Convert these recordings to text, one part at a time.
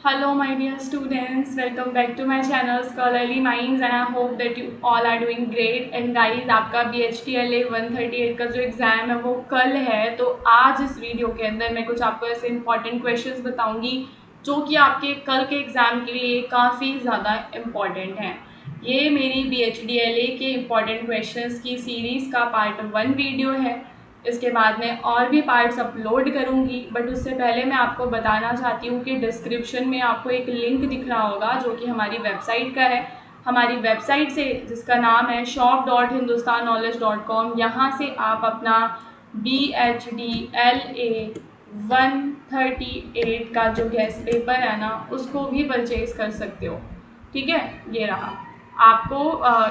Hello, my dear students. Welcome back to my channel Scholarly Minds, and I hope that you all are doing great. And guys, आपका BHTLA 138 का जो exam है वो कल है, तो आज इस वीडियो के अंदर मैं कुछ आपको ऐसे इंपॉर्टेंट क्वेश्चंस बताऊंगी जो कि आपके कल के एग्ज़ाम के लिए काफ़ी ज़्यादा इम्पॉर्टेंट हैं। ये मेरी BHDLA के इम्पॉर्टेंट क्वेश्चंस की सीरीज़ का पार्ट 1 वीडियो है। इसके बाद मैं और भी पार्ट्स अपलोड करूँगी, बट उससे पहले मैं आपको बताना चाहती हूँ कि डिस्क्रिप्शन में आपको एक लिंक दिख रहा होगा जो कि हमारी वेबसाइट का है। हमारी वेबसाइट से, जिसका नाम है shop.hindustanknowledge.com, यहाँ से आप अपना BHDLA 138 का जो गेस्ट पेपर है ना, उसको भी परचेज़ कर सकते हो। ठीक है, ये रहा। आपको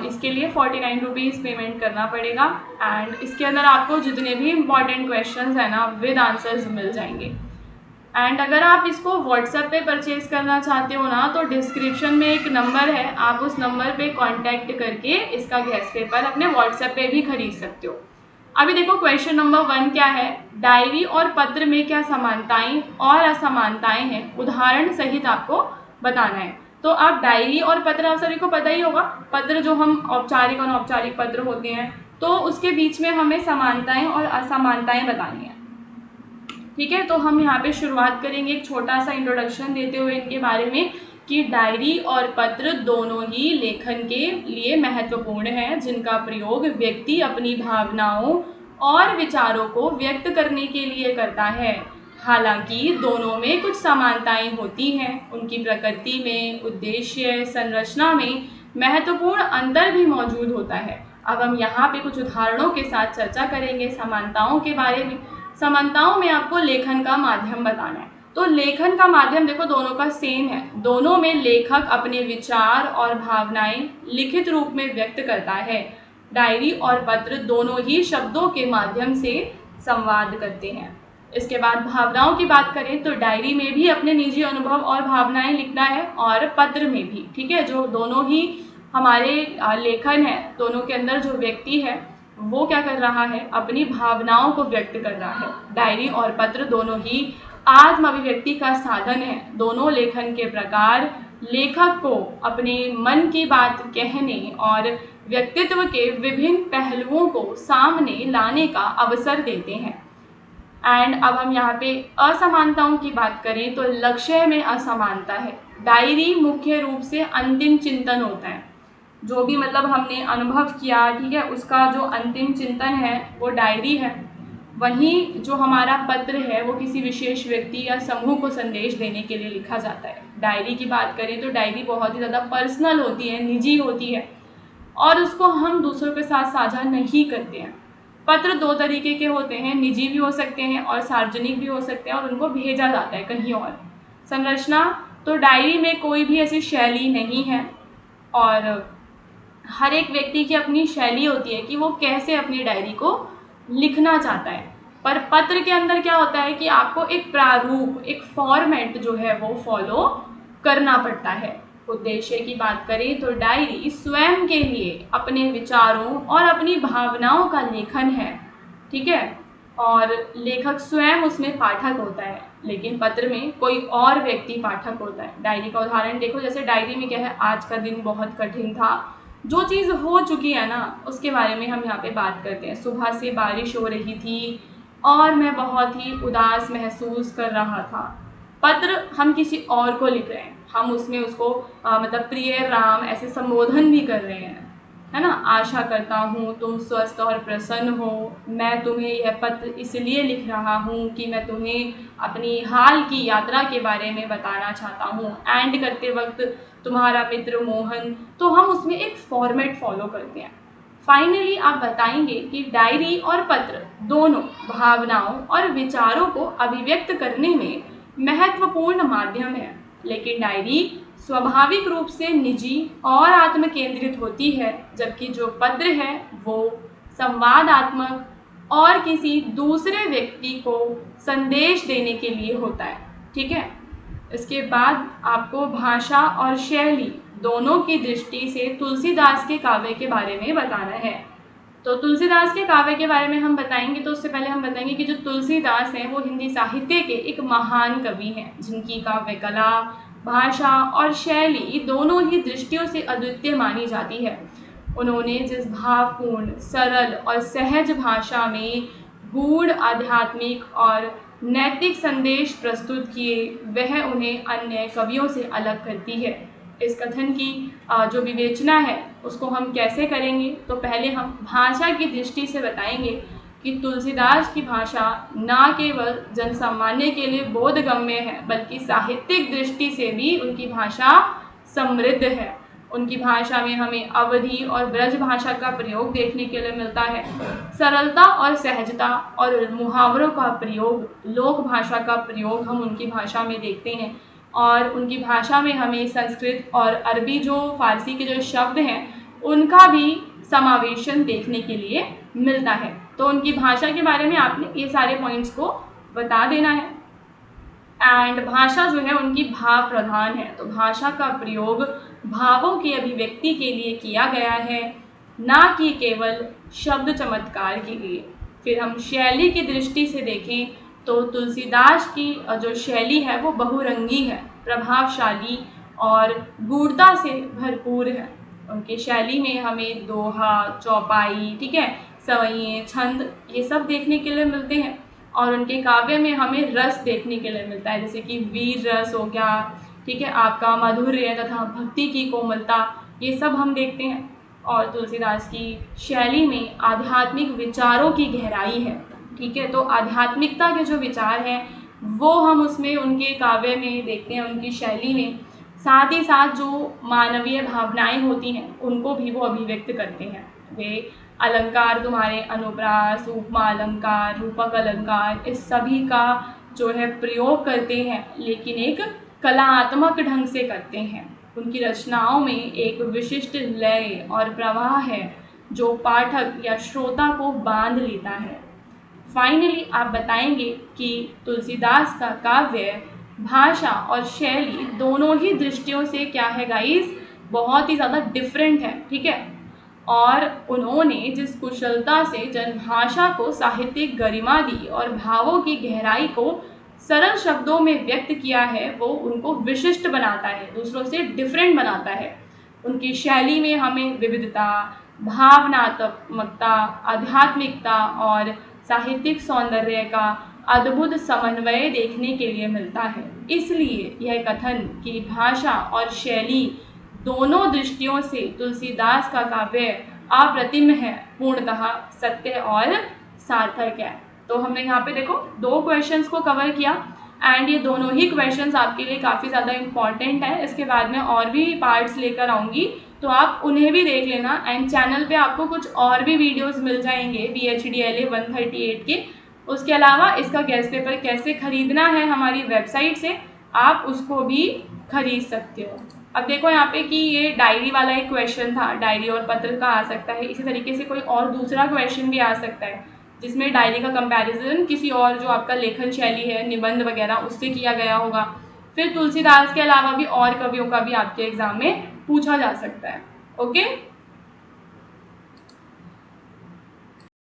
इसके लिए 49 रुपीज़ पेमेंट करना पड़ेगा, एंड इसके अंदर आपको जितने भी इम्पॉर्टेंट क्वेश्चंस हैं ना विद आंसर्स मिल जाएंगे। एंड अगर आप इसको व्हाट्सएप पे परचेज़ करना चाहते हो ना, तो डिस्क्रिप्शन में एक नंबर है, आप उस नंबर पे कांटेक्ट करके इसका गेस्ट पेपर अपने व्हाट्सएप पे भी खरीद सकते हो। अभी देखो, क्वेश्चन नंबर 1 क्या है। डायरी और पत्र में क्या समानताएं और असमानताएं हैं, उदाहरण सहित आपको बताना है। तो आप डायरी और पत्र, आप सभी को पता ही होगा, पत्र जो हम औपचारिक और अनौपचारिक पत्र होते हैं, तो उसके बीच में हमें समानताएं और असमानताएं बतानी है। ठीक है, तो हम यहाँ पे शुरुआत करेंगे एक छोटा सा इंट्रोडक्शन देते हुए इनके बारे में कि डायरी और पत्र दोनों ही लेखन के लिए महत्वपूर्ण हैं, जिनका प्रयोग व्यक्ति अपनी भावनाओं और विचारों को व्यक्त करने के लिए करता है। हालांकि दोनों में कुछ समानताएं होती हैं, उनकी प्रकृति में, उद्देश्य, संरचना में महत्वपूर्ण अंतर भी मौजूद होता है। अब हम यहाँ पे कुछ उदाहरणों के साथ चर्चा करेंगे समानताओं के बारे में। समानताओं में आपको लेखन का माध्यम बताना है। तो लेखन का माध्यम देखो दोनों का सेम है, दोनों में लेखक अपने विचार और भावनाएं लिखित रूप में व्यक्त करता है। डायरी और पत्र दोनों ही शब्दों के माध्यम से संवाद करते हैं। इसके बाद भावनाओं की बात करें तो डायरी में भी अपने निजी अनुभव और भावनाएं लिखना है, और पत्र में भी। ठीक है, जो दोनों ही हमारे लेखन है, दोनों के अंदर जो व्यक्ति है वो क्या कर रहा है, अपनी भावनाओं को व्यक्त कर रहा है। डायरी और पत्र दोनों ही आत्म अभिव्यक्ति का साधन है। दोनों लेखन के प्रकार लेखक को अपने मन की बात कहने और व्यक्तित्व के विभिन्न पहलुओं को सामने लाने का अवसर देते हैं। एंड अब हम यहाँ पे असमानताओं की बात करें तो लक्ष्य में असमानता है। डायरी मुख्य रूप से अंतिम चिंतन होता है, जो भी मतलब हमने अनुभव किया, ठीक है, उसका जो अंतिम चिंतन है वो डायरी है। वहीं जो हमारा पत्र है वो किसी विशेष व्यक्ति या समूह को संदेश देने के लिए लिखा जाता है। डायरी की बात करें तो डायरी बहुत ही ज़्यादा पर्सनल होती है, निजी होती है, और उसको हम दूसरों के साथ साझा नहीं करते हैं। पत्र दो तरीके के होते हैं, निजी भी हो सकते हैं और सार्वजनिक भी हो सकते हैं, और उनको भेजा जाता है कहीं और। संरचना, तो डायरी में कोई भी ऐसी शैली नहीं है, और हर एक व्यक्ति की अपनी शैली होती है कि वो कैसे अपनी डायरी को लिखना चाहता है। पर पत्र के अंदर क्या होता है कि आपको एक प्रारूप, एक फॉर्मेट जो है वो फॉलो करना पड़ता है। उद्देश्य की बात करें तो डायरी स्वयं के लिए अपने विचारों और अपनी भावनाओं का लेखन है। ठीक है, और लेखक स्वयं उसमें पाठक होता है, लेकिन पत्र में कोई और व्यक्ति पाठक होता है। डायरी का उदाहरण देखो, जैसे डायरी में क्या है, आज का दिन बहुत कठिन था, जो चीज़ हो चुकी है ना उसके बारे में हम यहाँ पे बात करते हैं। सुबह से बारिश हो रही थी और मैं बहुत ही उदास महसूस कर रहा था। पत्र हम किसी और को लिख रहे हैं, हम उसमें उसको मतलब प्रिय राम ऐसे संबोधन भी कर रहे हैं, है ना। आशा करता हूँ तुम स्वस्थ और प्रसन्न हो, मैं तुम्हें यह पत्र इसलिए लिख रहा हूँ कि मैं तुम्हें अपनी हाल की यात्रा के बारे में बताना चाहता हूँ। एंड करते वक्त तुम्हारा मित्र मोहन। तो हम उसमें एक फॉर्मेट फॉलो करते हैं। फाइनली आप बताएंगे कि डायरी और पत्र दोनों भावनाओं और विचारों को अभिव्यक्त करने में महत्वपूर्ण माध्यम है, लेकिन डायरी स्वाभाविक रूप से निजी और आत्म केंद्रित होती है, जबकि जो पत्र है वो संवादात्मक और किसी दूसरे व्यक्ति को संदेश देने के लिए होता है। ठीक है, इसके बाद आपको भाषा और शैली दोनों की दृष्टि से तुलसीदास के काव्य के बारे में बताना है। तो तुलसीदास के काव्य के बारे में हम बताएंगे, तो उससे पहले हम बताएंगे कि जो तुलसीदास हैं वो हिंदी साहित्य के एक महान कवि हैं, जिनकी काव्य कला, भाषा और शैली दोनों ही दृष्टियों से अद्वितीय मानी जाती है। उन्होंने जिस भावपूर्ण, सरल और सहज भाषा में गूढ़ आध्यात्मिक और नैतिक संदेश प्रस्तुत किए, वह उन्हें अन्य कवियों से अलग करती है। इस कथन की जो विवेचना है उसको हम कैसे करेंगे, तो पहले हम भाषा की दृष्टि से बताएंगे कि तुलसीदास की भाषा न केवल जनसामान्य के लिए बोधगम्य है, बल्कि साहित्यिक दृष्टि से भी उनकी भाषा समृद्ध है। उनकी भाषा में हमें अवधि और ब्रज भाषा का प्रयोग देखने के लिए मिलता है। सरलता और सहजता और मुहावरों का प्रयोग, लोक भाषा का प्रयोग हम उनकी भाषा में देखते हैं। और उनकी भाषा में हमें संस्कृत और अरबी जो फारसी के जो शब्द हैं उनका भी समावेशन देखने के लिए मिलता है। तो उनकी भाषा के बारे में आपने ये सारे पॉइंट्स को बता देना है। एंड भाषा जो है उनकी भाव प्रधान है, तो भाषा का प्रयोग भावों की अभिव्यक्ति के लिए किया गया है, ना कि केवल शब्द चमत्कार के लिए। फिर हम शैली की दृष्टि से देखें तो तुलसीदास की जो शैली है वो बहुरंगी है, प्रभावशाली और गूढ़ता से भरपूर है। उनकी शैली में हमें दोहा, चौपाई, ठीक है, सवैये, छंद, ये सब देखने के लिए मिलते हैं। और उनके काव्य में हमें रस देखने के लिए मिलता है, जैसे कि वीर रस हो गया, ठीक है, आपका माधुर्य तथा भक्ति की कोमलता, ये सब हम देखते हैं। और तुलसीदास की शैली में आध्यात्मिक विचारों की गहराई है, ठीक है। तो आध्यात्मिकता के जो विचार हैं वो हम उसमें उनके काव्य में देखते हैं, उनकी शैली में। साथ ही साथ जो मानवीय भावनाएं होती हैं उनको भी वो अभिव्यक्त करते हैं। वे अलंकार, तुम्हारे अनुप्रास, उपमा अलंकार, रूपक अलंकार, इस सभी का जो है प्रयोग करते हैं, लेकिन एक कलात्मक ढंग से करते हैं। उनकी रचनाओं में एक विशिष्ट लय और प्रवाह है जो पाठक या श्रोता को बांध लेता है। फाइनली आप बताएंगे कि तुलसीदास का काव्य भाषा और शैली दोनों ही दृष्टियों से क्या है गाइस, बहुत ही ज़्यादा डिफरेंट है, ठीक है। और उन्होंने जिस कुशलता से जनभाषा को साहित्यिक गरिमा दी और भावों की गहराई को सरल शब्दों में व्यक्त किया है, वो उनको विशिष्ट बनाता है, दूसरों से डिफरेंट बनाता है। उनकी शैली में हमें विविधता, भावनात्मकता, आध्यात्मिकता और साहित्यिक सौंदर्य का अद्भुत समन्वय देखने के लिए मिलता है। इसलिए यह कथन कि भाषा और शैली दोनों दृष्टियों से तुलसीदास का काव्य अप्रतिम है, पूर्णतः सत्य और सार्थक है। तो हमने यहाँ पे देखो 2 क्वेश्चंस को कवर किया एंड ये दोनों ही क्वेश्चंस आपके लिए काफ़ी ज़्यादा इम्पॉर्टेंट है। इसके बाद में और भी पार्ट्स लेकर आऊँगी, तो आप उन्हें भी देख लेना। एंड चैनल पे आपको कुछ और भी वीडियोस मिल जाएंगे BHDLA 138 के। उसके अलावा इसका गेस्ट पेपर कैसे खरीदना है हमारी वेबसाइट से, आप उसको भी खरीद सकते हो। अब देखो यहाँ पे कि ये डायरी वाला एक क्वेश्चन था, डायरी और पत्र का आ सकता है। इसी तरीके से कोई और दूसरा क्वेश्चन भी आ सकता है जिसमें डायरी का कंपैरिजन किसी और जो आपका लेखन शैली है, निबंध वगैरह, उससे किया गया होगा। फिर तुलसीदास के अलावा भी और कवियों का भी आपके एग्जाम में पूछा जा सकता है। ओके।